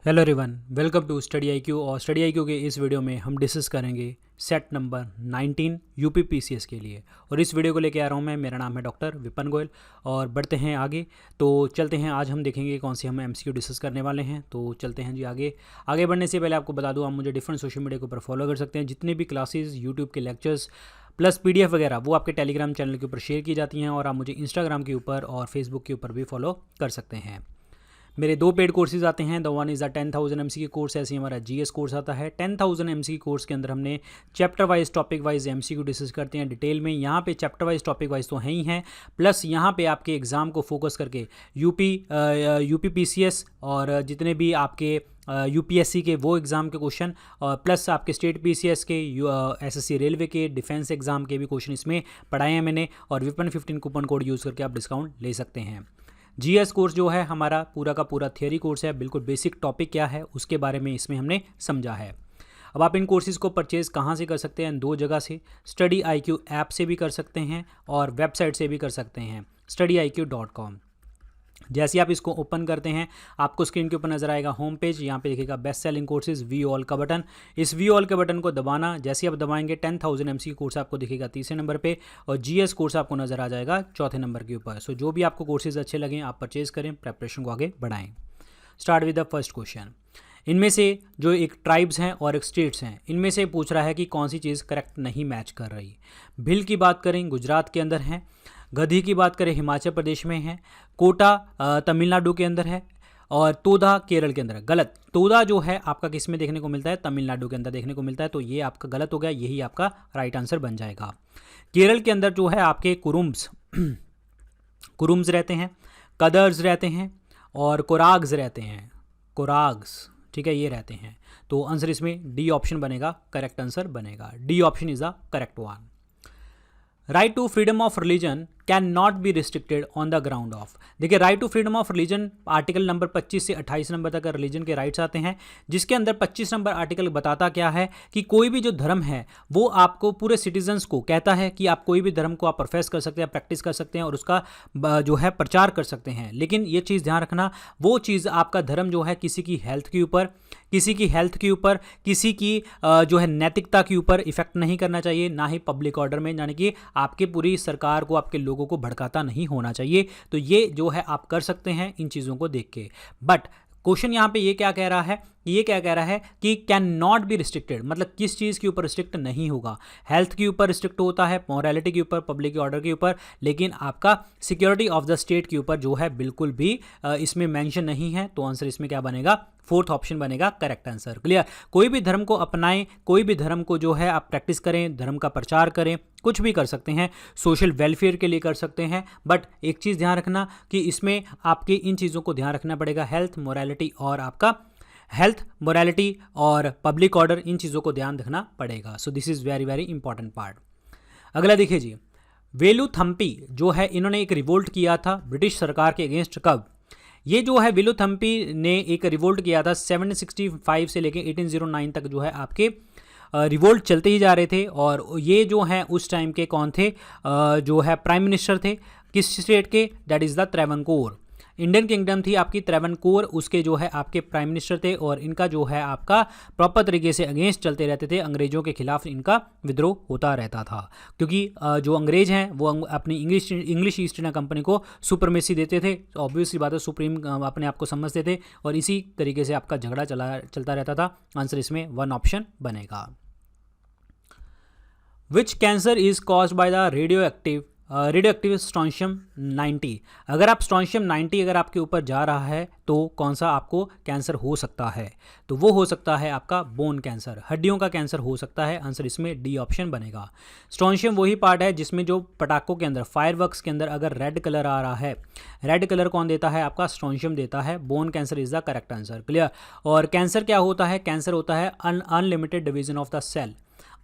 Hello everyone, welcome to study IQ. और study IQ के इस वीडियो में हम डिस्कस करेंगे सेट नंबर 19 यूपी पीसीएस के लिए। और इस वीडियो को लेके आ रहा हूँ मैं, मेरा नाम है डॉक्टर विपन गोयल। और बढ़ते हैं आगे, तो चलते हैं। आज हम देखेंगे कौन सी हम एमसीक्यू डिस्कस करने वाले हैं। तो चलते हैं जी आगे। आगे बढ़ने से पहले आपको बता दूँ, आप मुझे डिफरेंट सोशल मीडिया के ऊपर फॉलो कर सकते हैं। जितने भी क्लासेज, यूट्यूब के लेक्चर्स प्लस पीडीएफ वगैरह, वो आपके टेलीग्राम चैनल के ऊपर शेयर की जाती हैं। और आप मुझे इंस्टाग्राम के ऊपर और फेसबुक के ऊपर भी फॉलो कर सकते हैं। मेरे दो पेड कोर्सेज आते हैं। The one is the 10,000 MCQ course, ऐसे ही हमारा जीएस कोर्स आता है। 10,000 एमसीक्यू कोर्स के अंदर हमने chapter wise, topic wise MCQ discuss करते हैं डिटेल में। यहाँ पे चैप्टर वाइज, टॉपिक वाइज तो है ही हैं, प्लस यहाँ पे आपके एग्ज़ाम को फोकस करके यूपी पीसीएस और जितने भी आपके यूपीएससी के वो एग्ज़ाम के क्वेश्चन, और प्लस आपके स्टेट पीसीएस के, एसएससी रेलवे के, डिफेंस एग्ज़ाम के भी क्वेश्चन इसमें पढ़ाए हैं मैंने। और विपन 15 कूपन कोड यूज़ करके आप डिस्काउंट ले सकते हैं। जीएस कोर्स जो है हमारा पूरा का पूरा थियरी कोर्स है, बिल्कुल बेसिक टॉपिक क्या है उसके बारे में इसमें हमने समझा है। अब आप इन कोर्सेज़ को परचेज़ कहाँ से कर सकते हैं? दो जगह से, स्टडी आईक्यू ऐप से भी कर सकते हैं और वेबसाइट से भी कर सकते हैं, studyIQ.com। जैसे आप इसको ओपन करते हैं, आपको स्क्रीन के ऊपर नजर आएगा होम पेज। यहाँ पे देखिएगा best selling courses, view all का बटन। इस वी ऑल के बटन को दबाना, जैसे आप दबाएंगे 10,000 एमसीक्यू कोर्स आपको दिखेगा तीसरे नंबर पे, और जीएस कोर्स आपको नजर आ जाएगा चौथे नंबर के ऊपर। सो जो भी आपको कोर्सेज अच्छे लगें आप परचेज करें, प्रेपरेशन को आगे बढ़ाएं। Start with the first question. इनमें से जो एक ट्राइब्स हैं और एक स्टेट्स हैं, इनमें से पूछ रहा है कि कौन सी चीज़ करेक्ट नहीं मैच कर रही। भिल की बात करें, गुजरात के अंदर है। गधी की बात करें, हिमाचल प्रदेश में है। कोटा तमिलनाडु के अंदर है। और तोदा केरल के अंदर है। गलत। तोदा जो है आपका किस में देखने को मिलता है? तमिलनाडु के अंदर देखने को मिलता है। तो ये आपका गलत हो गया, यही आपका राइट आंसर बन जाएगा। केरल के अंदर जो है आपके कुरुम्स कुरुम्स रहते हैं, कदर्स रहते हैं और कोराग्स रहते हैं। कोराग्स, ठीक है, ये रहते हैं। तो आंसर इसमें डी ऑप्शन बनेगा, करेक्ट आंसर बनेगा। D option is the correct one. Right to freedom of religion can not be restricted on the ground of. देखिए, right to freedom of religion article number 25 से 28 number तक religion के rights आते हैं, जिसके अंदर 25 number article बताता क्या है कि कोई भी जो धर्म है वो आपको, पूरे सिटीजन्स को कहता है कि आप कोई भी धर्म को आप प्रोफेस कर सकते हैं, प्रैक्टिस कर सकते हैं और उसका जो है प्रचार कर सकते हैं। लेकिन ये चीज़ ध्यान रखना, वो चीज़ आपका धर्म जो है किसी की हेल्थ के ऊपर, किसी की जो है नैतिकता के ऊपर इफेक्ट नहीं करना चाहिए, ना ही पब्लिक ऑर्डर में, यानी कि आपके पूरी सरकार को, आपके लोगों को भड़काता नहीं होना चाहिए। तो ये जो है आप कर सकते हैं इन चीज़ों को देख के। बट क्वेश्चन यहाँ पे ये क्या कह रहा है? ये क्या कह रहा है कि कैन नॉट बी रिस्ट्रिक्टेड, मतलब किस चीज़ के ऊपर रिस्ट्रिक्ट नहीं होगा? हेल्थ के ऊपर रिस्ट्रिक्ट होता है, मॉरलिटी के ऊपर, पब्लिक ऑर्डर के ऊपर, लेकिन आपका सिक्योरिटी ऑफ द स्टेट के ऊपर जो है बिल्कुल भी इसमें मेंशन नहीं है। तो आंसर इसमें क्या बनेगा? फोर्थ ऑप्शन बनेगा करेक्ट आंसर। क्लियर? कोई भी धर्म को अपनाएं, कोई भी धर्म को जो है आप प्रैक्टिस करें, धर्म का प्रचार करें, कुछ भी कर सकते हैं, सोशल वेलफेयर के लिए कर सकते हैं। बट एक चीज़ ध्यान रखना कि इसमें आपके इन चीज़ों को ध्यान रखना पड़ेगा, हेल्थ, मोरालिटी और पब्लिक ऑर्डर, इन चीज़ों को ध्यान रखना पड़ेगा। So this is very very important part. अगला देखिए जी, वेलुथम्पी जो है, इन्होंने एक रिवोल्ट किया था ब्रिटिश सरकार के अगेंस्ट। कब? ये जो है वेलुथम्पी ने एक रिवोल्ट किया था 765 से लेके 1809 तक जो है आपके रिवोल्ट चलते ही जा रहे थे। और ये जो हैं उस टाइम के कौन थे? जो है प्राइम मिनिस्टर थे किस स्टेट के? That is the Travancore. Indian kingdom थी आपकी त्रावणकोर, उसके जो है आपके प्राइम मिनिस्टर थे। और इनका जो है आपका प्रॉपर तरीके से अगेंस्ट चलते रहते थे, अंग्रेजों के खिलाफ इनका विद्रोह होता रहता था। क्योंकि जो अंग्रेज हैं वो अपनी इंग्लिश ईस्ट इंडिया कंपनी को सुपरमेसी देते थे, ऑब्वियसली बात है, सुप्रीम अपने आप को समझते थे, और इसी तरीके से आपका झगड़ा चलता रहता था। आंसर इसमें वन ऑप्शन बनेगा। Which cancer is caused by the radioactive strontium 90। अगर आप स्ट्रोंशियम 90 अगर आपके ऊपर जा रहा है तो कौन सा आपको कैंसर हो सकता है? तो वो हो सकता है आपका बोन कैंसर, हड्डियों का कैंसर हो सकता है। आंसर इसमें डी ऑप्शन बनेगा। स्ट्रोंशियम वही पार्ट है जिसमें जो पटाखों के अंदर, फायरवर्क्स के अंदर अगर रेड कलर आ रहा है, रेड कलर कौन देता है? आपका स्ट्रोंशियम देता है। Bone cancer is the correct answer. Clear? और कैंसर क्या होता है? कैंसर होता है unlimited division of the cell,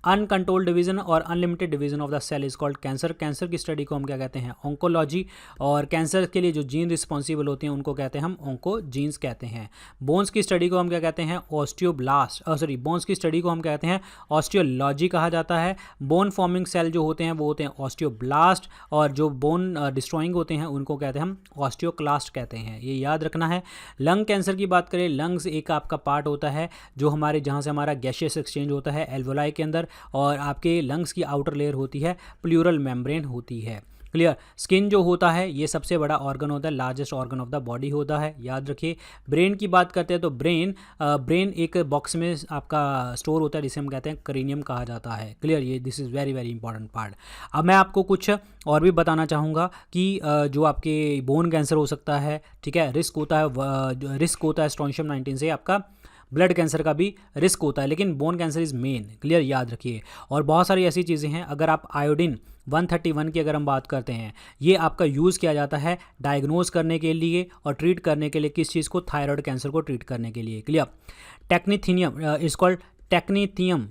uncontrolled division और unlimited division of the cell is called cancer. Cancer की स्टडी को हम क्या कहते हैं, ऑन्कोलॉजी। और कैंसर के लिए जो जीन रिस्पॉन्सिबल होते हैं उनको कहते हैं हम ऑन्कोजीन्स कहते हैं। बोन्स की स्टडी को हम क्या कहते हैं, ऑस्टियोब्लास्ट, बोन्स की स्टडी को हम कहते हैं ऑस्टियोलॉजी कहा जाता है। बोन फॉर्मिंग सेल जो होते हैं वो होते हैं ऑस्टियोब्लास्ट, और जो बोन डिस्ट्रॉइंग होते हैं उनको कहते हैं हम ऑस्टियोक्लास्ट कहते हैं, ये याद रखना है। लंग कैंसर की बात करें, लंग्स एक आपका पार्ट होता है जो हमारे जहाँ से हमारा गैशियस एक्सचेंज होता है एल्वोलाई के अंदर, और आपके लंग्स की आउटर लेयर होती है प्लूरल मेम्ब्रेन होती है। क्लियर। स्किन जो होता है ये सबसे बड़ा ऑर्गन होता है, largest organ of the body होता है, याद रखिए। ब्रेन की बात करते हैं तो ब्रेन एक बॉक्स में आपका स्टोर होता है जिसे हम कहते हैं करेनियम कहा जाता है। क्लियर, ये this is very very important part. अब मैं आपको कुछ और भी बताना चाहूँगा कि जो आपके बोन कैंसर हो सकता है, ठीक है, रिस्क होता है स्ट्रोंशियम 19 से, आपका ब्लड कैंसर का भी रिस्क होता है, लेकिन bone cancer is main. Clear, याद रखिए। और बहुत सारी ऐसी चीज़ें हैं, अगर आप आयोडीन 131 की अगर हम बात करते हैं, ये आपका यूज़ किया जाता है डायग्नोज करने के लिए और ट्रीट करने के लिए, किस चीज़ को, थायराइड कैंसर को ट्रीट करने के लिए। Clear. Technetium is called technetium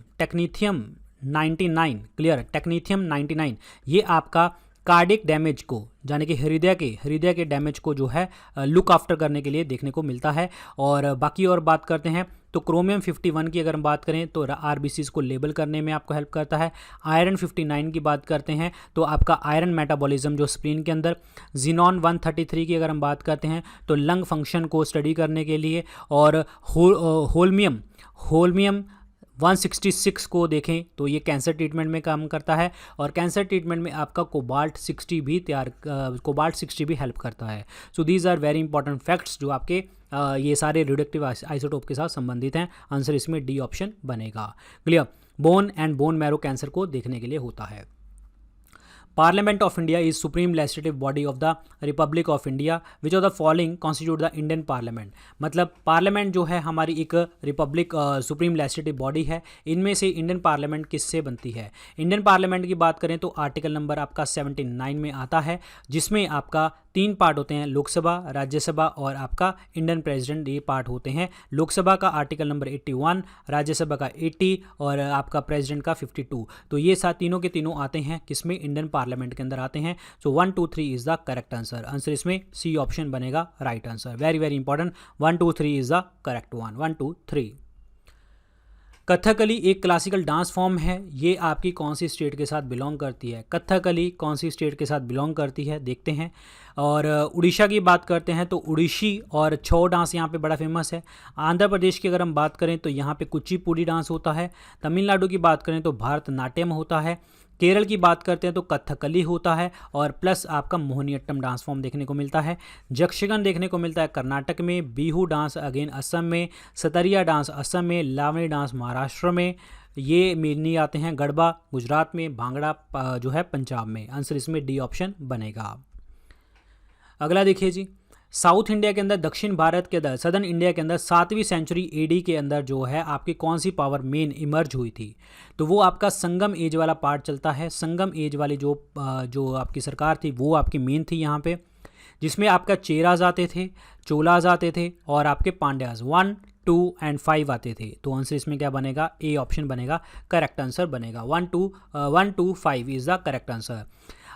99। Clear, technetium 99 ये आपका कार्डिक डैमेज को, यानी कि हृदय के डैमेज को जो है लुक आफ्टर करने के लिए देखने को मिलता है। और बाकी और बात करते हैं तो क्रोमियम 51 की अगर हम बात करें तो आरबीसीज को लेबल करने में आपको हेल्प करता है। आयरन 59 की बात करते हैं तो आपका आयरन मेटाबॉलिज्म जो स्प्लीन के अंदर। जिनॉन 133 की अगर हम बात करते हैं तो लंग फंक्शन को स्टडी करने के लिए। और होल्मियम 166 को देखें तो ये कैंसर ट्रीटमेंट में काम करता है, और कैंसर ट्रीटमेंट में आपका कोबाल्ट 60 भी हेल्प करता है। So these are very important facts जो आपके ये सारे रिडक्टिव आइसोटोप के साथ संबंधित हैं। आंसर इसमें डी ऑप्शन बनेगा। Clear. Bone and bone marrow cancer को देखने के लिए होता है। Parliament of India is supreme legislative body of the Republic of India. Which of the following constitute the Indian Parliament? मतलब पार्लियामेंट जो है हमारी एक रिपब्लिक सुप्रीम लेजिस्लेटिव बॉडी है, इनमें से इंडियन पार्लियामेंट किससे बनती है? इंडियन पार्लियामेंट की बात करें तो आर्टिकल नंबर आपका 79 में आता है, जिसमें आपका 3 पार्ट होते हैं, लोकसभा, राज्यसभा और आपका इंडियन प्रेसिडेंट, ये पार्ट होते हैं। लोकसभा का आर्टिकल नंबर 81, राज्यसभा का 80 और आपका प्रेसिडेंट का 52। तो ये तीनों के तीनों आते हैं किसमें, इंडियन पार्लियामेंट के अंदर आते हैं। सो 1 2 3 is the correct answer. Answer इसमें सी ऑप्शन बनेगा right answer. Very very important, 1 2 3 is the correct one. 1 2 3। Kathakali एक क्लासिकल डांस फॉर्म है, ये आपकी कौन सी स्टेट के साथ बिलोंग करती है? कथकली कौन सी स्टेट के साथ बिलोंग करती है, देखते हैं। और उड़ीसा की बात करते हैं तो उड़ीसी और छौ डांस यहाँ पे बड़ा फेमस है। आंध्र प्रदेश की अगर हम बात करें तो यहाँ पे कुचिपुड़ी डांस होता है। तमिलनाडु की बात करें तो भारतनाट्यम होता है। केरल की बात करते हैं तो कथकली होता है, और प्लस आपका मोहिनीअट्टम डांस फॉर्म देखने को मिलता है। यक्षगान देखने को मिलता है कर्नाटक में, बिहू डांस अगेन असम में, सतरिया डांस असम में, लावणी डांस महाराष्ट्र में, ये मेनली आते हैं गरबा गुजरात में, भांगड़ा जो है पंजाब में। आंसर इसमें डी ऑप्शन बनेगा। अगला देखिए जी, साउथ इंडिया के अंदर, दक्षिण भारत के अंदर, सदर्न इंडिया के अंदर 7वीं सेंचुरी एडी के अंदर जो है आपकी कौन सी पावर मेन इमर्ज हुई थी? तो वो आपका संगम एज वाला पार्ट चलता है। संगम एज वाली जो आपकी सरकार थी वो आपकी मेन थी यहाँ पे, जिसमें आपका चेराज आते थे, चोलाज आते थे और आपके पांड्याज 1 2 एंड 5 आते थे। तो आंसर इसमें क्या बनेगा, ए ऑप्शन बनेगा, करेक्ट आंसर बनेगा। 1 2 5 इज द करेक्ट आंसर।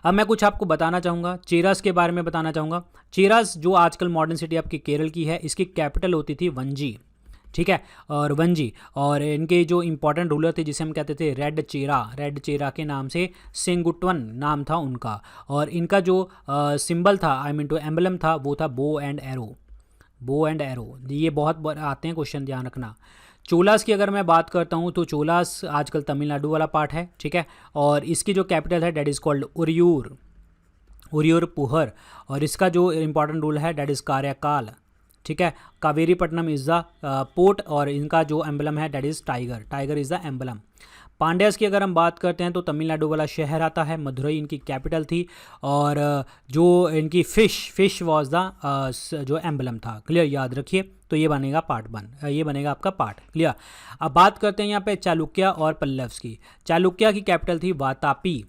अब मैं कुछ आपको बताना चाहूँगा, चेरास के बारे में बताना चाहूँगा। चेरास जो आजकल मॉडर्न सिटी आपकी केरल की है, इसकी कैपिटल होती थी वंजी, ठीक है, और वंजी। और इनके जो इंपॉर्टेंट रूलर थे जिसे हम कहते थे रेड चेरा के नाम से सेंगुट्वन नाम था उनका। और इनका जो सिंबल था, आई मीन टू एम्बलम था, वो था बो एंड एरो। ये बहुत आते हैं क्वेश्चन, ध्यान रखना। चोलास की अगर मैं बात करता हूँ तो चोलास आजकल तमिलनाडु वाला पार्ट है, ठीक है, और इसकी जो कैपिटल है डेट इज़ कॉल्ड उरियूर पुहर, और इसका जो इम्पॉर्टेंट रूल है डेट इज़ कार्यकाल, ठीक है। कावेरीपट्टनम इज़ द पोर्ट, और इनका जो एम्बलम है that is tiger is the emblem. Pandyas की अगर हम बात करते हैं तो तमिलनाडु वाला शहर आता है, मदुरई इनकी कैपिटल थी, और जो इनकी फिश वॉज द जो एम्बलम था। क्लियर, याद रखिए। तो ये बनेगा पार्ट 1, ये बनेगा आपका पार्ट। क्लियर। अब बात करते हैं यहाँ पे चालुक्य और पल्लव्स की। चालुक्य की कैपिटल थी वातापी,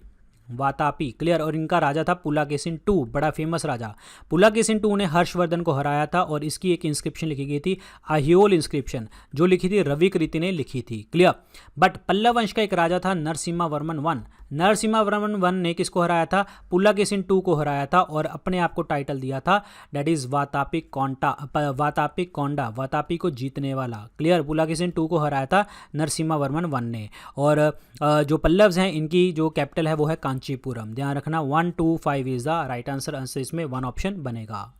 वातापी, क्लियर। और इनका राजा था पुलाकेशिन II, बड़ा फेमस राजा। पुलाकेशिन II ने हर्षवर्धन को हराया था और इसकी एक इंस्क्रिप्शन लिखी गई थी, अहियोल इंस्क्रिप्शन, जो लिखी थी रविकृति ने लिखी थी, क्लियर। बट पल्लव वंश का एक राजा था नरसिम्हा वर्मन I। नरसिम्हा वर्मन I ने किसको हराया था? पुलाकेशिन II को हराया था और अपने आप को टाइटल दिया था दैट इज वातापी कोंडा, वातापी को जीतने वाला, क्लियर। पुलाकेशिन II को हराया था नरसिम्हा वर्मन I ने। और जो पल्लव्स हैं इनकी जो कैपिटल है वो है कांचीपुरम। ध्यान रखना 1, 2, 5 is the right answer. Answer इसमें 1 ऑप्शन बनेगा।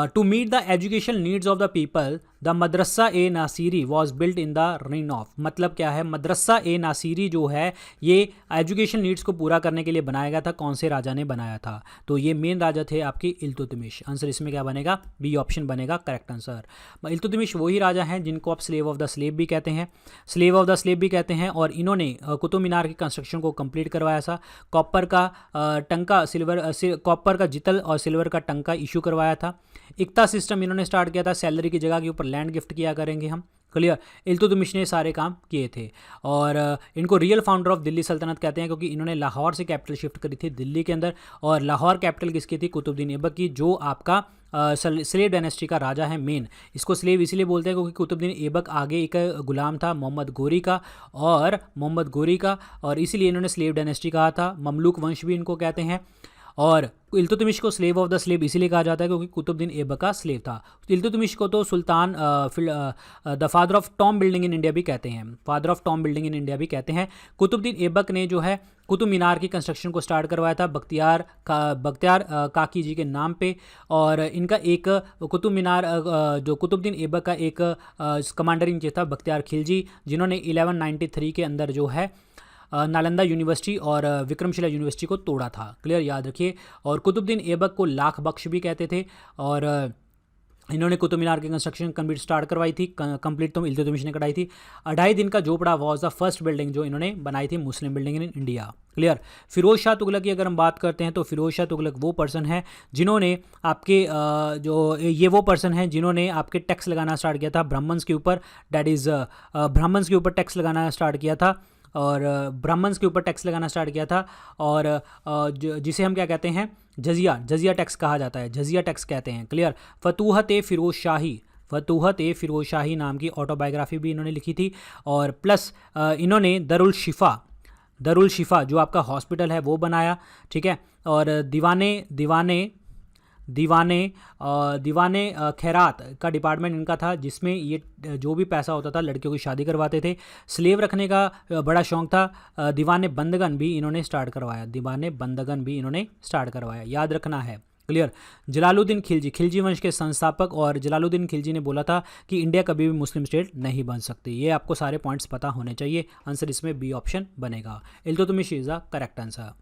To meet the education needs of the people, the Madrasa A Nasiri was built in the rain of. मतलब क्या है? मदरसा ए नासिरी जो है ये एजुकेशन नीड्स को पूरा करने के लिए बनाया गया था। कौन से राजा ने बनाया था? तो ये मेन राजा थे आपके इल्तुतमिश। आंसर इसमें क्या बनेगा? बी ऑप्शन बनेगा करेक्ट आंसर। इल्तुतमिश वही राजा हैं जिनको आप स्लेव ऑफ द स्लेव भी कहते हैं, स्लेव ऑफ द स्लेव भी कहते हैं। और इन्होंने कुतुब मीनार की कंस्ट्रक्शन को कंप्लीट करवाया था। कॉपर का टंका, कॉपर का जितल और सिल्वर का टंका इशू करवाया था। इक्ता सिस्टम इन्होंने स्टार्ट किया था, सैलरी की जगह के ऊपर लैंड गिफ्ट किया करेंगे हम, क्लियर। इल्तुतमिश ने सारे काम किए थे और इनको रियल फाउंडर ऑफ दिल्ली सल्तनत कहते हैं क्योंकि इन्होंने लाहौर से कैपिटल शिफ्ट करी थी दिल्ली के अंदर। और लाहौर कैपिटल किसकी थी? कुतुबुद्दीन ऐबक की, जो आपका स्लेव डायनेस्टी का राजा है मेन। इसको स्लेव इसलिए बोलते हैं क्योंकि कुतुबुद्दीन ऐबक आगे एक गुलाम था मोहम्मद गोरी का, और इसीलिए इन्होंने स्लेव डायनेस्टी कहा था। ममलूक वंश भी इनको कहते हैं। और इल्तुतमिश को स्लेव ऑफ द स्लेव इसीलिए कहा जाता है क्योंकि कुतुबुद्दीन ऐबक का स्लेव था। इल्तुतमिश को तो सुल्तान the father of tomb building in India भी कहते हैं, father of tomb building in India भी कहते हैं। कुतुबुद्दीन ऐबक ने जो है कुतुब मीनार की कंस्ट्रक्शन को स्टार्ट करवाया था बख्तियार काकी जी के नाम पे। और इनका एक कुतुब मीनार जो कुतुबुद्दीन ऐबक का एक कमांडर इन चीफ था बख्तियार खिलजी, जिन्होंने 1193 के अंदर जो है नालंदा यूनिवर्सिटी और विक्रमशिला यूनिवर्सिटी को तोड़ा था, क्लियर, याद रखिए। और कुतुबुद्दीन ऐबक को लाख बख्श भी कहते थे। और इन्होंने कुतुब मीनार की कंस्ट्रक्शन कंप्लीट स्टार्ट करवाई थी, कंप्लीट तो इल्तुतमिश ने कराई थी। 2.5 Din ka Jhonpra was the first building जो इन्होंने बनाई थी, Muslim building in India, clear. Firoz Shah Tughlaq की अगर हम बात करते हैं तो फिरोज शाह तुगलक वो पर्सन है जिन्होंने जिन्होंने आपके टैक्स लगाना स्टार्ट किया था ब्राह्मण्स के ऊपर, दैट इज़ ब्राह्मण्स के ऊपर टैक्स लगाना स्टार्ट किया था। और ब्राह्मण्स के ऊपर टैक्स लगाना स्टार्ट किया था। और जिसे हम क्या कहते हैं? जजिया टैक्स कहा जाता है, जजिया टैक्स कहते हैं, क्लियर। फतूहत ए फिरोज शाही नाम की ऑटोबायोग्राफी भी इन्होंने लिखी थी। और प्लस इन्होंने दरुल शिफा जो आपका हॉस्पिटल है वो बनाया, ठीक है। और दीवाने खैरात का डिपार्टमेंट इनका था, जिसमें ये जो भी पैसा होता था लड़कियों की शादी करवाते थे। स्लेव रखने का बड़ा शौक था। दीवाने बंदगन भी इन्होंने स्टार्ट करवाया, याद रखना है, क्लियर। जलालुद्दीन खिलजी वंश के संस्थापक, और जलालुद्दीन खिलजी ने बोला था कि इंडिया कभी भी मुस्लिम स्टेट नहीं बन सकती। ये आपको सारे पॉइंट्स पता होने चाहिए। आंसर इसमें बी ऑप्शन बनेगा, Iltutmish is the correct answer.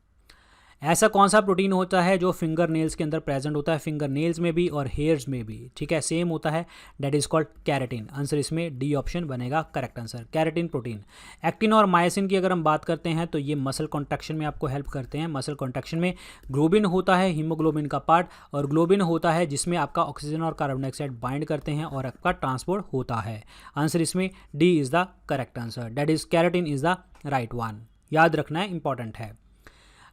ऐसा कौन सा प्रोटीन होता है जो फिंगर नेल्स के अंदर प्रेजेंट होता है? फिंगर नेल्स में भी और हेयर्स में भी, ठीक है, सेम होता है, that is called keratin. Answer इसमें डी ऑप्शन बनेगा correct answer, keratin protein. Actin और मायोसिन की अगर हम बात करते हैं तो ये मसल कॉन्ट्रैक्शन में आपको हेल्प करते हैं। मसल कॉन्ट्रैक्शन में ग्लोबिन होता है, हीमोग्लोबिन का पार्ट, और ग्लोबिन होता है जिसमें आपका ऑक्सीजन और कार्बन डाइऑक्साइड बाइंड करते हैं और आपका ट्रांसपोर्ट होता है। आंसर इसमें D is the correct answer, that is keratin is the right one, याद रखना है, इंपॉर्टेंट है।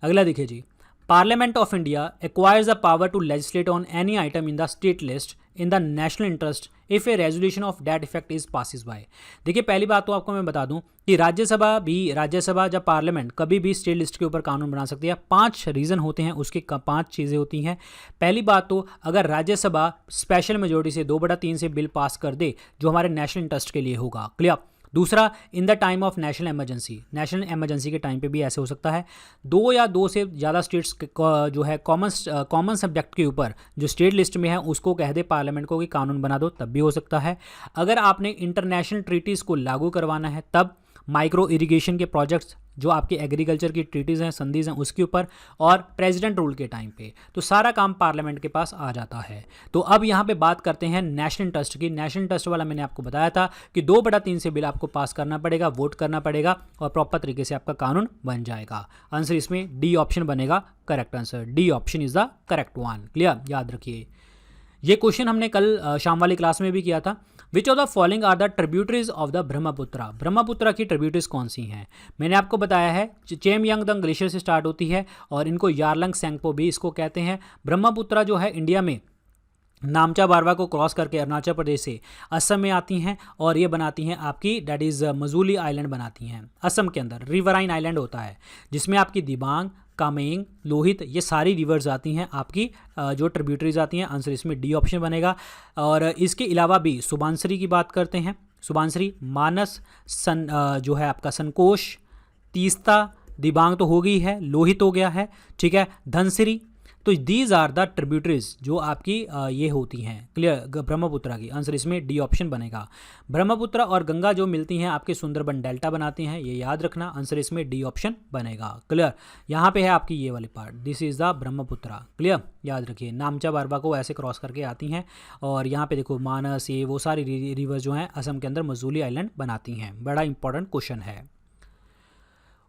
अगला देखिए जी, Parliament of India acquires the power to legislate on any item in the state list in the national interest if a resolution of that effect is passes by। देखिए पहली बात तो आपको मैं बता दूं कि राज्यसभा जब पार्लियामेंट कभी भी स्टेट लिस्ट के ऊपर कानून बना सकती है। 5 रीज़न होते हैं उसके, 5 चीज़ें होती हैं। पहली बात तो अगर राज्यसभा स्पेशल मेजोरिटी से 2/3 से बिल पास कर दे जो हमारे नेशनल इंटरेस्ट के लिए होगा, क्लियर। दूसरा, इन the time of national emergency के टाइम पे भी ऐसे हो सकता है। 2 या 2 से ज़्यादा स्टेट्स जो है कॉमन सब्जेक्ट के ऊपर जो स्टेट लिस्ट में है उसको कह दे पार्लियामेंट को कि कानून बना दो, तब भी हो सकता है। अगर आपने इंटरनेशनल ट्रीटीज़ को लागू करवाना है तब, माइक्रो इरिगेशन के प्रोजेक्ट्स जो आपके एग्रीकल्चर की ट्रीटीज़ हैं, संधिज हैं, उसके ऊपर, और प्रेसिडेंट रूल के टाइम पे, तो सारा काम पार्लियामेंट के पास आ जाता है। तो अब यहाँ पे बात करते हैं नेशनल इंटरेस्ट की। नेशनल इंटरेस्ट वाला मैंने आपको बताया था कि 2/3 से बिल आपको पास करना पड़ेगा, वोट करना पड़ेगा, और प्रॉपर तरीके से आपका कानून बन जाएगा। आंसर इसमें डी ऑप्शन बनेगा correct answer, D option is the correct one, clear, याद रखिए। ये क्वेश्चन हमने कल शाम वाली क्लास में भी किया था। Which of the following are the tributaries of the Brahmaputra. Brahmaputra की ट्रिब्यूटरीज कौन सी हैं? मैंने आपको बताया है चेमयांगदंग ग्लेशियर से स्टार्ट होती है और इनको यारलंग सेंगपो भी इसको कहते हैं। ब्रह्मपुत्रा जो है इंडिया में नामचा बारवा को क्रॉस करके अरुणाचल प्रदेश से असम में आती हैं और ये बनाती हैं आपकी डेट इज़ मजूली आइलैंड बनाती हैं असम के अंदर। रिवराइन आइलैंड होता है जिसमें आपकी दिबांग, कामेंग, लोहित ये सारी रिवर्स आती हैं आपकी जो ट्रिब्यूटरीज आती हैं। आंसर इसमें डी ऑप्शन बनेगा। और इसके अलावा भी सुबानसरी की बात करते हैं। सुबानसरी, मानस, जो है आपका संकोश, तीस्ता, दिबांग तो हो गई है, लोहित हो गया है, ठीक है, धनसिरी। तो दीज आर द ट्रिब्यूटरीज जो आपकी ये होती हैं, क्लियर, ब्रह्मपुत्रा की। आंसर इसमें डी ऑप्शन बनेगा। ब्रह्मपुत्रा और गंगा जो मिलती हैं आपके सुंदरबन डेल्टा बनाती हैं, ये याद रखना। आंसर इसमें डी ऑप्शन बनेगा, क्लियर। यहाँ पे है आपकी ये वाली part, this is the Brahmaputra, clear, याद रखिए। नामचा बारवा को ऐसे क्रॉस करके आती हैं और यहाँ पे देखो मानस, ये वो सारी रिवर जो हैं असम के अंदर मजूली आइलैंड बनाती हैं। बड़ा इंपॉर्टेंट क्वेश्चन है।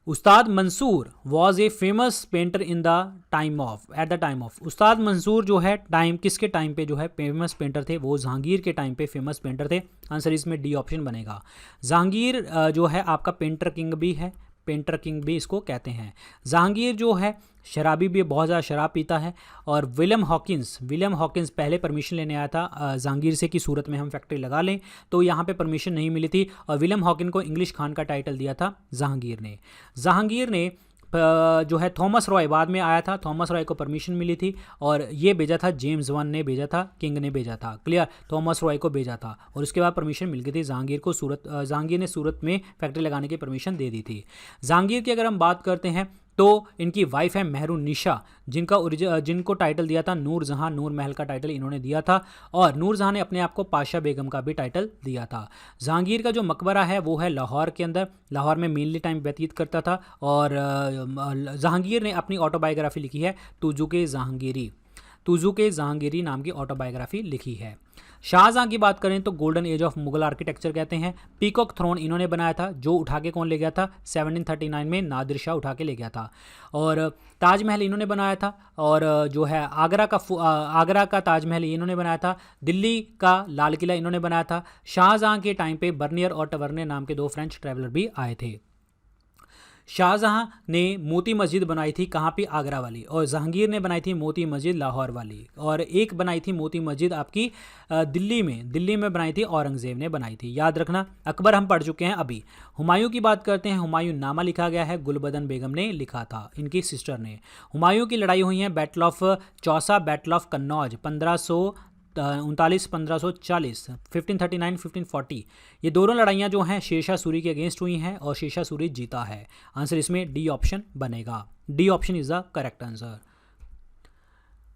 Ustad Mansur was a famous painter in the time of, at the time of. Ustad Mansur जो है टाइम किसके टाइम पे जो है फेमस पेंटर थे? वो जहांगीर के टाइम पे फेमस पेंटर थे। आंसर इसमें डी ऑप्शन बनेगा। जहांगीर जो है आपका पेंटर किंग भी है, पेंटर किंग भी इसको कहते हैं। जहांगीर जो है शराबी भी, बहुत ज़्यादा शराब पीता है। और विलियम हॉकिंस पहले परमिशन लेने आया था जहांगीर से कि सूरत में हम फैक्ट्री लगा लें, तो यहाँ पे परमिशन नहीं मिली थी और विलियम हॉकिन को इंग्लिश खान का टाइटल दिया था जहांगीर ने जो है थॉमस रॉय बाद में आया था, थॉमस रॉय को परमिशन मिली थी और ये भेजा था जेम्स वन ने भेजा था, किंग ने भेजा था, क्लियर, थॉमस रॉय को भेजा था और उसके बाद परमिशन मिल गई थी जहांगीर ने सूरत में फैक्ट्री लगाने की परमिशन दे दी थी। जहांगीर की अगर हम बात करते हैं तो इनकी वाइफ है मेहरुन्निसा, जिनको टाइटल दिया था नूर जहां, नूर महल का टाइटल इन्होंने दिया था और नूर जहां ने अपने आप को पाशा बेगम का भी टाइटल दिया था। जहांगीर का जो मकबरा है वो है लाहौर के अंदर, लाहौर में मेनली टाइम व्यतीत करता था। और जहांगीर ने अपनी ऑटोबायोग्राफी लिखी है, तुजुके जहांगीरी नाम की ऑटोबायोग्राफी लिखी है। शाहजहां की बात करें तो golden age of Mughal architecture कहते हैं। पीकॉक थ्रोन इन्होंने बनाया था, जो उठा के कौन ले गया था? 1739 में नादिर शाह उठा के ले गया था। और ताजमहल इन्होंने बनाया था और जो है आगरा का ताजमहल इन्होंने बनाया था। दिल्ली का लाल किला इन्होंने बनाया था। शाहजहां के टाइम पे बर्नियर और टवर्नियर नाम के 2 फ्रेंच ट्रैवलर भी आए थे। शाहजहां ने मोती मस्जिद बनाई थी, कहाँ पे? आगरा वाली। और जहांगीर ने बनाई थी मोती मस्जिद लाहौर वाली। और एक बनाई थी मोती मस्जिद आपकी दिल्ली में बनाई थी, औरंगजेब ने बनाई थी, याद रखना। अकबर हम पढ़ चुके हैं अभी। हुमायूं की बात करते हैं। हुमायूं नामा लिखा गया है, गुलबदन बेगम ने लिखा था, इनकी सिस्टर ने। हुमायूं की लड़ाई हुई है battle of Chausa, battle of Kannauj 1539-1540, 1539-1540। ये दोनों लड़ाइयाँ जो हैं शेरशाह सूरी के अगेंस्ट हुई हैं और शेरशाह सूरी जीता है। आंसर इसमें डी ऑप्शन बनेगा। D option is the correct answer.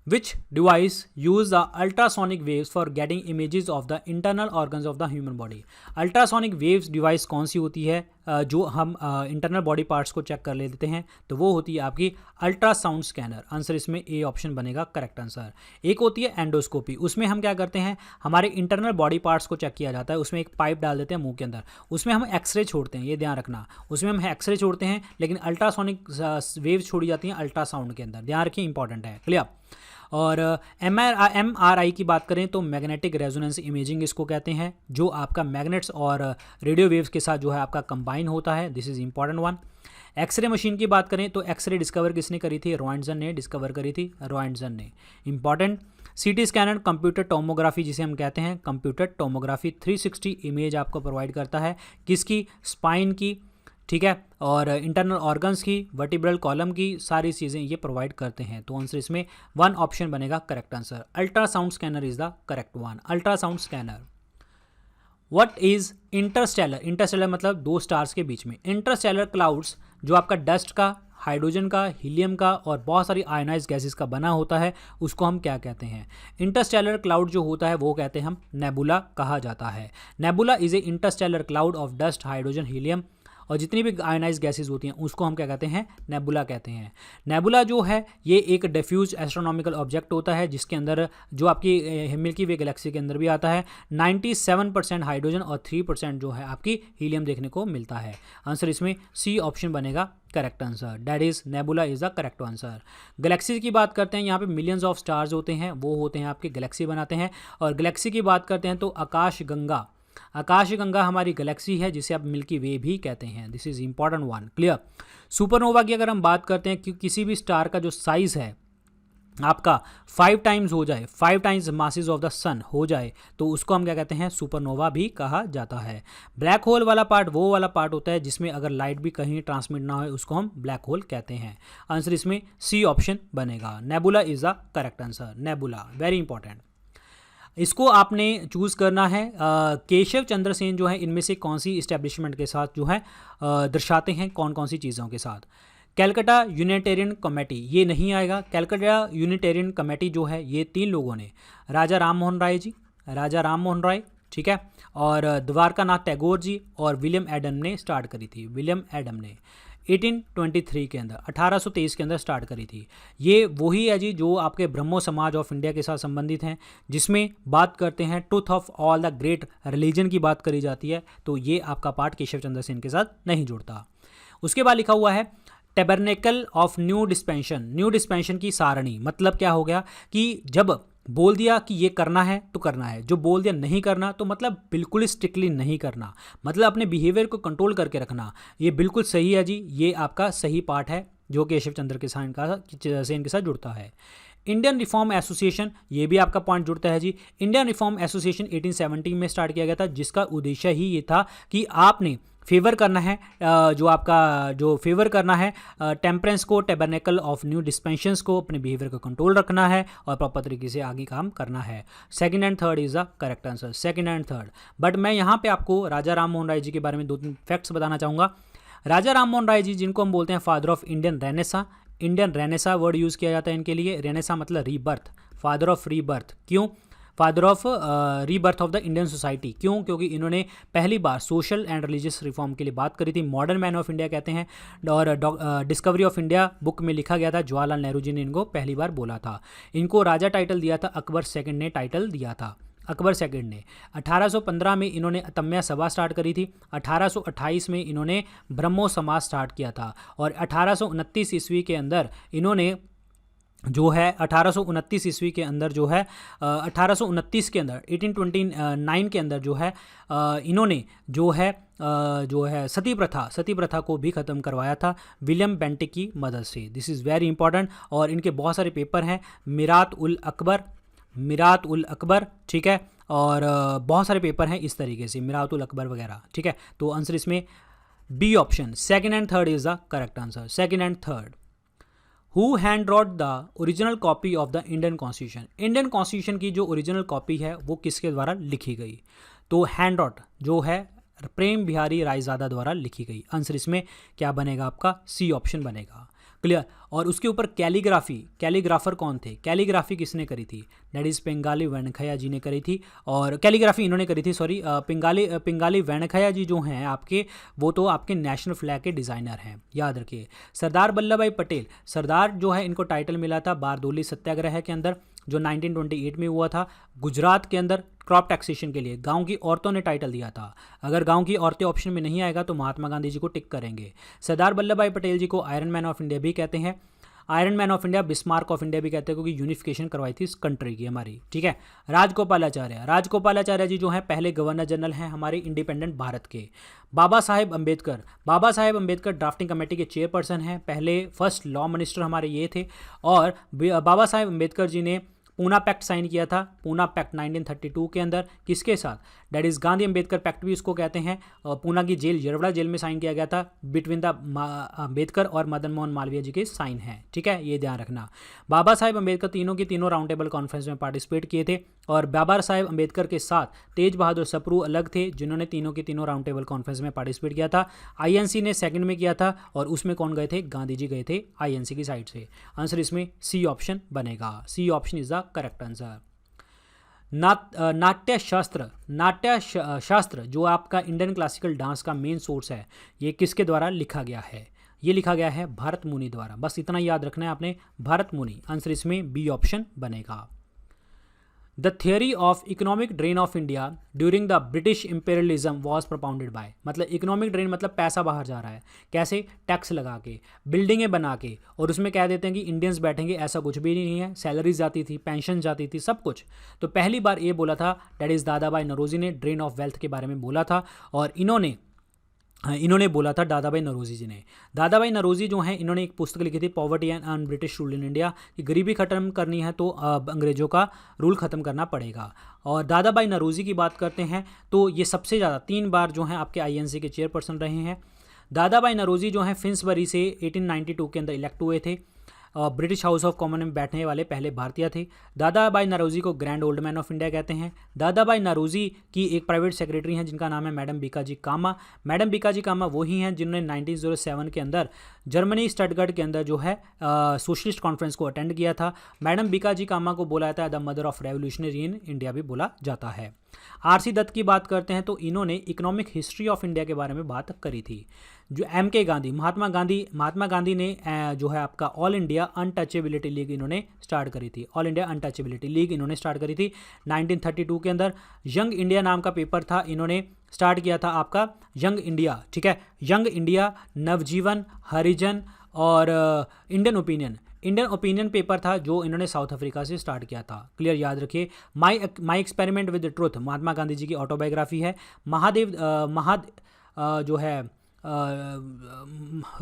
Which device use the ultrasonic waves for getting images of the internal organs of the human body? Ultrasonic waves device कौन सी होती है जो हम इंटरनल बॉडी पार्ट्स को check कर लेते हैं? तो वो होती है आपकी अल्ट्रासाउंड स्कैनर। आंसर इसमें ए ऑप्शन बनेगा, करेक्ट आंसर। एक होती है एंडोस्कोपी, उसमें हम क्या करते हैं, हमारे इंटरनल बॉडी पार्ट्स को चेक किया जाता है। उसमें एक पाइप डाल देते हैं मुंह के अंदर, उसमें हम एक्सरे छोड़ते हैं, ये ध्यान रखना। उसमें हम एक्सरे छोड़ते हैं लेकिन अल्ट्रासोनिक वेव्स छोड़ी जाती हैं अल्ट्रासाउंड के अंदर, ध्यान रखिए, इंपॉर्टेंट है, क्लियर। और MRI की बात करें तो मैग्नेटिक रेजोनेंस इमेजिंग इसको कहते हैं, जो आपका मैग्नेट्स और रेडियो वेव्स के साथ जो है आपका कंबाइन होता है। This is important one. X ray machine की बात करें तो एक्सरे डिस्कवर किसने करी थी? रॉयंटजन ने डिस्कवर करी थी, रॉयंटजन ने, important. CT scanner computer tomography जिसे हम कहते हैं, कंप्यूटर टोमोग्राफी 360 इमेज आपको प्रोवाइड करता है, किसकी? स्पाइन की, ठीक है, और इंटरनल ऑर्गन्स की, वर्टिब्रल कॉलम की, सारी चीज़ें ये प्रोवाइड करते हैं। तो आंसर इसमें 1 ऑप्शन बनेगा, correct answer. Ultrasound scanner is the correct one, ultrasound scanner. What is Interstellar? Interstellar मतलब 2 स्टार्स के बीच में। इंटरस्टेलर क्लाउड्स जो आपका डस्ट का, हाइड्रोजन का, हीलियम का और बहुत सारी आयनाइज गैसेस का बना होता है, उसको हम क्या कहते हैं? इंटरस्टेलर क्लाउड जो होता है वो कहते हैं हम नेबुला कहा जाता है। Nebula is a Interstellar cloud of dust, hydrogen, helium और जितनी भी आयनाइज गैसेस होती हैं उसको हम क्या कहते हैं? नेबुला कहते हैं। नेबुला जो है ये एक डिफ्यूज एस्ट्रोनॉमिकल ऑब्जेक्ट होता है जिसके अंदर जो आपकी मिल्की वे गैलेक्सी के अंदर भी आता है 97% हाइड्रोजन और 3% जो है आपकी हीलियम देखने को मिलता है। आंसर इसमें सी ऑप्शन बनेगा, correct answer. That is nebula is the correct answer. Galaxy की बात करते हैं, यहाँ पे मिलियंस ऑफ स्टार्स होते हैं, वो होते हैं आपके गैलेक्सी बनाते हैं। और गैलेक्सी की बात करते हैं तो आकाश गंगा आकाशगंगा हमारी गैलेक्सी है जिसे आप मिल्की वे भी कहते हैं। This is important one, clear. Supernova की अगर हम बात करते हैं कि किसी भी स्टार का जो साइज है आपका 5 टाइम्स हो जाए, 5 टाइम्स मासेस ऑफ द सन हो जाए, तो उसको हम क्या कहते हैं, सुपरनोवा भी कहा जाता है। ब्लैक होल वाला पार्ट वो वाला पार्ट होता है जिसमें अगर लाइट भी कहीं ट्रांसमिट ना हो, उसको हम ब्लैक होल कहते हैं। आंसर इसमें सी ऑप्शन बनेगा। Nebula is the correct answer. Nebula very important. इसको आपने चूज़ करना है। केशव चंद्र सेन जो है इनमें से कौन सी इस्टेब्लिशमेंट के साथ जो है दर्शाते हैं, कौन कौन सी चीज़ों के साथ। कैलकाटा यूनिटेरियन कमेटी ये नहीं आएगा। कैलकाटा यूनिटेरियन कमेटी जो है ये 3 लोगों ने, राजा राम मोहन राय जी, राजा राम मोहन राय, ठीक है, और द्वारकानाथ टैगोर जी और विलियम एडम ने स्टार्ट करी थी। विलियम एडम ने 1823 के अंदर, 1823 के अंदर स्टार्ट करी थी। ये वही है जी जो आपके ब्रह्मो समाज ऑफ इंडिया के साथ संबंधित हैं, जिसमें बात करते हैं truth of all the great religion की बात करी जाती है। तो ये आपका पार्ट केशव चंद्र सेन के साथ नहीं जुड़ता। उसके बाद लिखा हुआ है tabernacle of new dispensation. New dispensation की सारणी मतलब क्या हो गया कि जब बोल दिया कि ये करना है तो करना है, जो बोल दिया नहीं करना तो मतलब बिल्कुल स्ट्रिक्टली नहीं करना, मतलब अपने बिहेवियर को कंट्रोल करके रखना। ये बिल्कुल सही है जी, ये आपका सही पार्ट है जो केशव चंद्र के सेन के साथ जुड़ता है। इंडियन रिफॉर्म एसोसिएशन, ये भी आपका पॉइंट जुड़ता है जी। इंडियन रिफॉर्म एसोसिएशन 1870 में स्टार्ट किया गया था, जिसका उद्देश्य ही ये था कि आपने फेवर करना है, जो आपका जो फेवर करना है टेम्परेंस को, टैबरनेकल ऑफ न्यू डिस्पेंशंस को, अपने बिहेवियर को कंट्रोल रखना है और प्रॉपर तरीके से आगे काम करना है। Second and third is the correct answer, second and third. But मैं यहाँ पे आपको राजा राम मोहन राय जी के बारे में 2-3 फैक्ट्स बताना चाहूँगा। राजा राम मोहन राय जी, जिनको हम बोलते हैं father of Indian Renaissance, Indian Renaissance word use किया जाता है इनके लिए। रेनेसा मतलब रीबर्थ, फादर ऑफ रीबर्थ। क्यों father of rebirth of the Indian society? क्यों? क्योंकि इन्होंने पहली बार सोशल एंड रिलीजियस रिफॉर्म के लिए बात करी थी। मॉडर्न मैन ऑफ इंडिया कहते हैं, और डिस्कवरी ऑफ इंडिया बुक में लिखा गया था, जवाहरलाल नेहरू जी ने इनको पहली बार बोला था। इनको राजा टाइटल दिया था, अकबर सेकंड ने टाइटल दिया था, अकबर सेकंड ने। 1815 में इन्होंने अतम्या सभा स्टार्ट करी थी। 1828 में इन्होंने ब्रह्मो समाज स्टार्ट किया था, और 1829 ईस्वी के अंदर इन्होंने जो है 1829 ईस्वी के अंदर जो है 1829 के अंदर 1829 के अंदर जो है इन्होंने जो है सती प्रथा को भी ख़त्म करवाया था विलियम बेंटिक की मदद से। This is very important. और इनके बहुत सारे पेपर हैं, मीरात उल अकबर, ठीक है, और बहुत सारे पेपर हैं इस तरीके से, मीरात उल अकबर वगैरह, ठीक है। तो आंसर इसमें B option, second and third is the correct answer, second and third. Who hand wrote the original copy of the Indian constitution? Indian constitution की जो ओरिजिनल कॉपी है वो किसके द्वारा लिखी गई? तो हैंड रॉट जो है प्रेम बिहारी रायजादा द्वारा लिखी गई। आंसर इसमें क्या बनेगा आपका? सी ऑप्शन बनेगा, क्लियर। और उसके ऊपर कैलीग्राफर कौन थे? कैलीग्राफी किसने करी थी? दैट इज पिंगाली वेंकैया जी ने करी थी, और कैलीग्राफी इन्होंने करी थी, सॉरी। पिंगाली वेंकैया जी जो हैं आपके, वो तो आपके नेशनल फ्लैग के डिज़ाइनर हैं, याद रखिए। सरदार वल्लभ भाई पटेल, सरदार जो है इनको टाइटल मिला था बारदोली सत्याग्रह के अंदर, जो 1928 में हुआ था गुजरात के अंदर, क्रॉप टैक्सेशन के लिए। गांव की औरतों ने टाइटल दिया था। अगर गांव की औरतें ऑप्शन में नहीं आएगा तो महात्मा गांधी जी को टिक करेंगे। सरदार वल्लभ भाई पटेल जी को आयरन मैन ऑफ इंडिया भी कहते हैं, iron man of India, Bismarck of India भी कहते हैं, क्योंकि यूनिफिकेशन करवाई थी इस कंट्री की हमारी, ठीक है। राजगोपालाचार्य जी जो हैं पहले गवर्नर जनरल हैं हमारे इंडिपेंडेंट भारत के। बाबा साहेब अंबेडकर ड्राफ्टिंग कमेटी के चेयरपर्सन हैं, पहले फर्स्ट लॉ मिनिस्टर हमारे ये थे। और बाबा साहेब अंबेडकर जी ने पूना पैक्ट साइन किया था, पूना पैक्ट 1932 के अंदर, किसके साथ? That is Gandhi Ambedkar pact भी उसको कहते हैं। पूना की जेल, यरवड़ा जेल में साइन किया गया था, बिटवीन द अंबेडकर और मदन मोहन मालवीय जी के साइन हैं, ठीक है, ये ध्यान रखना। बाबा साहेब अंबेडकर तीनों की तीनों राउंड टेबल कॉन्फ्रेंस में पार्टिसिपेट किए थे, और बाबा साहेब अंबेडकर के साथ तेज बहादुर सप्रू अलग थे, जिन्होंने तीनों की तीनों राउंड टेबल कॉन्फ्रेंस में पार्टिसिपेट किया था। INC ने सेकंड में किया था, और उसमें कौन गए थे? गांधी जी गए थे INC की साइड से। आंसर इसमें सी ऑप्शन बनेगा, C option is the correct answer. Natya Shastra जो आपका इंडियन क्लासिकल डांस का मेन सोर्स है, ये किसके द्वारा लिखा गया है? ये लिखा गया है भरत मुनि द्वारा। बस इतना याद रखना है आपने, भरत मुनि। आंसर इसमें बी ऑप्शन बनेगा। The theory of economic drain of India during the British imperialism was propounded bye, मतलब इकोनॉमिक ड्रेन मतलब पैसा बाहर जा रहा है, कैसे, टैक्स लगा के, बिल्डिंगें बना के, और उसमें कह देते हैं कि इंडियंस बैठेंगे, ऐसा कुछ भी नहीं है, सैलरीज जाती थी, पेंशन जाती थी, सब कुछ। तो पहली बार ये बोला था, डेट इज़ दादा भाई नौरोजी ने ड्रेन ऑफ वेल्थ के बारे में बोला था, और इन्होंने बोला था दादा भाई नौरोजी जी ने। दादा भाई नौरोजी जो हैं, इन्होंने एक पुस्तक लिखी थी poverty and un British rule in India, कि गरीबी खत्म करनी है तो अंग्रेज़ों का रूल ख़त्म करना पड़ेगा। और दादा भाई नौरोजी की बात करते हैं तो ये सबसे ज़्यादा 3 बार जो हैं आपके INC के चेयरपर्सन रहे हैं। दादा भाई नौरोजी जो हैं फिंसबरी से 1892 के अंदर इलेक्ट हुए थे, ब्रिटिश हाउस ऑफ कॉमन में बैठने वाले पहले भारतीय थे। दादा भाई नौरोजी को grand old man of India कहते हैं। दादा भाई नौरोजी की एक प्राइवेट सेक्रेटरी हैं जिनका नाम है मैडम बीकाजी कामा। मैडम बीकाजी कामा वही हैं जिन्होंने 1907 के अंदर जर्मनी स्टटगर्ट के अंदर जो है सोशलिस्ट कॉन्फ्रेंस को अटेंड किया था। मैडम बीकाजी कामा को बोला जाता है the mother of revolutionary in India भी बोला जाता है। RC दत्त की बात करते हैं तो इन्होंने इकोनॉमिक हिस्ट्री ऑफ इंडिया के बारे में बात करी थी। जो MK गांधी, महात्मा गांधी ने जो है आपका ऑल इंडिया अनटचेबिलिटी लीग इन्होंने स्टार्ट करी थी। ऑल इंडिया अनटचेबिलिटी लीग इन्होंने स्टार्ट करी थी 1932 के अंदर। यंग इंडिया नाम का पेपर था, इन्होंने स्टार्ट किया था आपका यंग इंडिया, ठीक है, यंग इंडिया, नवजीवन, हरिजन और इंडियन ओपिनियन पेपर था जो इन्होंने साउथ अफ्रीका से स्टार्ट किया था। क्लियर, याद रखिए। My experiment with the truth Mahatma Gandhi ji की ऑटोबायोग्राफी है। जो है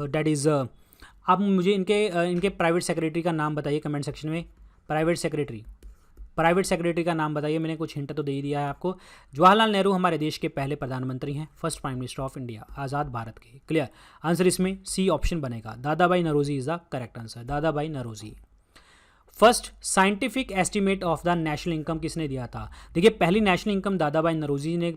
डेट इज़ आप मुझे इनके प्राइवेट सेक्रेटरी का नाम बताइए कमेंट सेक्शन में। प्राइवेट सेक्रेटरी का नाम बताइए, मैंने कुछ हिंट तो दे ही दिया है आपको। जवाहरलाल नेहरू हमारे देश के पहले प्रधानमंत्री हैं, first prime minister of India, आज़ाद भारत के। क्लियर, आंसर इसमें C ऑप्शन बनेगा। Dadabhai Naoroji is the correct answer, Dadabhai Naoroji. First scientific estimate of the national income किसने दिया था? देखिए, पहली नेशनल इनकम दादा भाई नौरोजी ने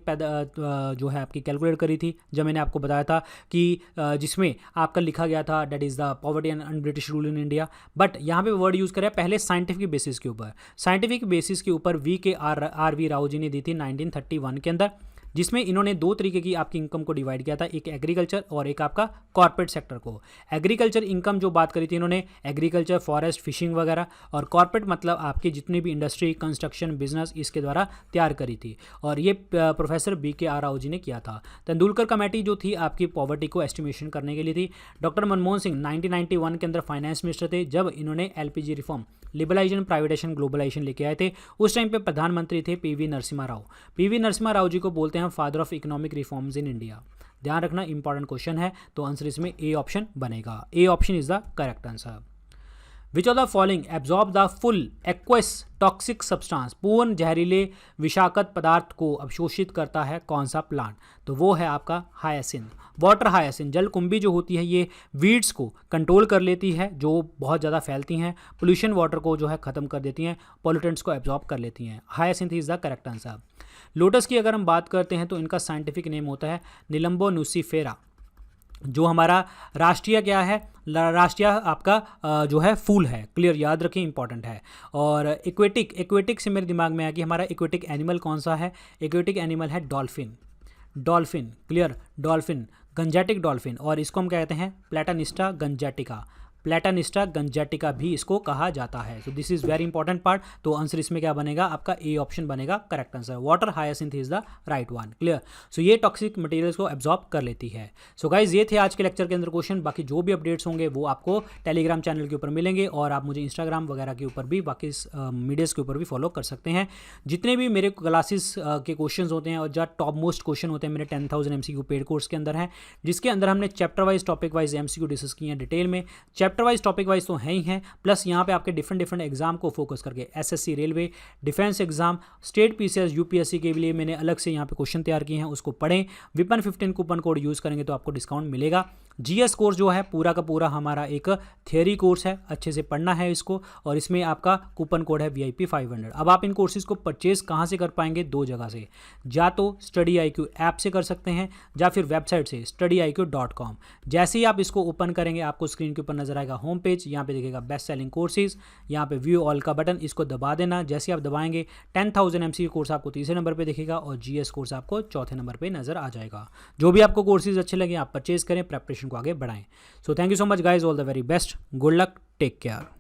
जो है आपकी कैलकुलेट करी थी, जब मैंने आपको बताया था कि जिसमें आपका लिखा गया था that is the poverty and British rule in India. But यहाँ पे वर्ड यूज़ करें पहले साइंटिफिक बेसिस के ऊपर। साइंटिफिक बेसिस के ऊपर V.K.R.V. राव जी ने दी थी 1931 के अंदर, जिसमें इन्होंने 2 तरीके की आपकी इनकम को डिवाइड किया था, एक एग्रीकल्चर और एक आपका कॉर्पोरेट सेक्टर को। एग्रीकल्चर इनकम जो बात करी थी इन्होंने, एग्रीकल्चर, फॉरेस्ट, फिशिंग वगैरह, और कॉर्पोरेट मतलब आपकी जितनी भी इंडस्ट्री, कंस्ट्रक्शन, बिजनेस, इसके द्वारा तैयार करी थी, और ये प्रोफेसर B.K.R. राव जी ने किया था। तेंदुलकर कमेटी जो थी आपकी पॉवर्टी को एस्टिमेशन करने के लिए थी। डॉक्टर मनमोहन सिंह 1991 के अंदर फाइनेंस मिनिस्टर थे, जब इन्होंने LPG reform, liberalisation, privatisation, globalisation लेके आए थे। उस टाइम पे प्रधानमंत्री थे PV नरसिम्हा राव। PV नरसिम्हा राव जी को बोलते हैं father of economic reforms in India. ध्यान रखना, इंपॉर्टेंट क्वेश्चन है, तो आंसर इसमें A ऑप्शन बनेगा। A option is the correct answer. Which of the following absorb the full aqueous toxic substance, पूर्ण जहरीले विषाक्त पदार्थ को अवशोषित करता है कौन सा प्लांट? तो वो है आपका हायासिन, वाटर हायासिन। जलकुंभी जो होती है ये वीड्स को कंट्रोल कर लेती है जो बहुत ज़्यादा फैलती हैं, पोल्यूशन वाटर को जो है ख़त्म कर देती हैं, पॉल्यूटेंट्स को एब्जॉर्ब कर लेती हैं। Hyacinth is the correct answer. Lotus की अगर हम बात करते हैं तो इनका साइंटिफिक नेम होता है निलंबो नुसिफेरा। जो हमारा राष्ट्रीय क्या है, राष्ट्रीय आपका जो है फूल है। क्लियर, याद रखें, इंपॉर्टेंट है। और एक्वेटिक से मेरे दिमाग में आया कि हमारा एक्वेटिक एनिमल कौन सा है? एक्वेटिक एनिमल है dolphin. Clear, dolphin, Gangetic dolphin, और इसको हम कहते हैं प्लेटानिस्टा गंजेटिका भी इसको कहा जाता है। तो this is very important part. तो आंसर इसमें क्या बनेगा आपका? A ऑप्शन बनेगा correct answer. Water hyacinth is the right one. Clear, so ये टॉक्सिक मटेरियल्स को एब्जॉर्ब कर लेती है। सो गाइज, ये थे आज के लेक्चर के अंदर क्वेश्चन। बाकी जो भी अपडेट्स होंगे वो आपको टेलीग्राम चैनल के ऊपर मिलेंगे, और आप मुझे इंस्टाग्राम वगैरह के ऊपर भी, बाकी मीडियाज़ के ऊपर भी फॉलो कर सकते हैं। जितने भी मेरे क्लासेस के क्वेश्चन होते हैं और जो टॉप मोस्ट क्वेश्चन होते हैं मेरे 10,000 MCQ पेड कोर्स के अंदर हैं, जिसके अंदर हमने chapter wise, topic wise MCQ discuss किए हैं डिटेल में। चैप्टर वाइज, टॉपिक वाइज तो हैं ही हैं, प्लस यहाँ पे आपके डिफरेंट एग्जाम को फोकस करके SSC, railway, defence exam, state PCS, UPSC के लिए मैंने अलग से यहाँ पे क्वेश्चन तैयार किए हैं, उसको पढ़ें। विपन 15 कूपन कोड यूज़ करेंगे तो आपको डिस्काउंट मिलेगा। GS कोर्स जो है पूरा का पूरा हमारा एक थियरी कोर्स है, अच्छे से पढ़ना है इसको, और इसमें आपका कूपन कोड है VIP 500। अब आप इन कोर्सेज को परचेज कहाँ से कर पाएंगे? 2 जगह से, या तो StudyIQ ऐप से कर सकते हैं, या फिर वेबसाइट से studyiq.com। जैसे ही आप इसको ओपन करेंगे आपको स्क्रीन के ऊपर नजर आएगा होम पेज, यहाँ पे दिखेगा बेस्ट सेलिंग कोर्सेज, यहाँ पे व्यू ऑल का बटन, इसको दबा देना। जैसे आप दबाएंगे 10,000 MCQ कोर्स आपको तीसरे नंबर पे दिखेगा, और GS कोर्स आपको चौथे नंबर पे नजर आ जाएगा। जो भी आपको कोर्सेज अच्छे लगे आप परचेज करें, प्रेपरेशन को आगे बढ़ाएं। So thank you so much guys, all the very best, good luck, take care.